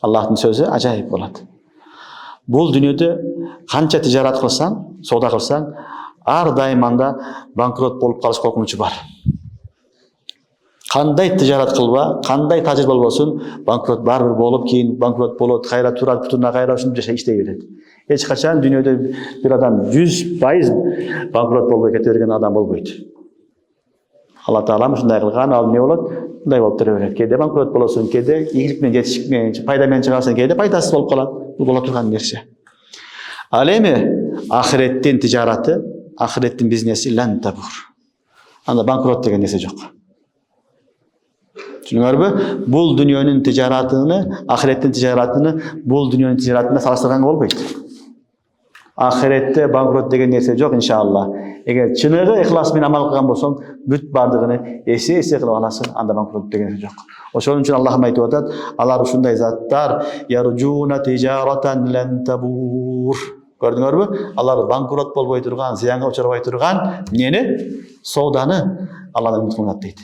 Аллахтың сөзі ажайып болады. Бұл дүниеде қанша тижарат қылсаң, сауда қылсаң, ар дайыманда банкрот болып қалыш қорқынычы бар. Қандай тижарат қылба, қандай тәжірибе болсын, банкрот барбір болып, кейін банкрот болады, қайра тұрады, бұтына қайра үшін іштей береді. Ешқашан дүниеде бір адам 100% банкрот болып кете берген адам болмайды. Алла Тағала шындай қылған, ал не болады? Бұндай болып тұра береді. Кейде банкрот боласың, кейде игілікпен, жетістікпен, пайдамен шығарсың, кейде пайдасыз болып қалады. Бұл бола тұрған нәрсе. Ал эми ахиреттин тижараты, ахиреттин бизнеси лан табур. Анда банкрот деген нәрсе жоқ. Түсініңізбі? Бұл дүниенің тижаратыны, ахиреттин тижаратыны бұл дүниенің тижаратына салыстырғанға болмайды. Ахиретте банкрот деген нәрсе жоқ, иншалла. Егер чыныгы ихласпен амал кылган болсоң, бүт бардыгыны эсе кылып аласың, анда банкрот деген нәрсе жоқ. Ошон үчүн Аллах айтып атат, алар ушундай заттар, яржуна тижаратан лан табур. Көрдүңөрбү? Алар банкрот болбой турган, зыянга учурабай турган нени? Сооданы Алладан үмүт кылат дейт.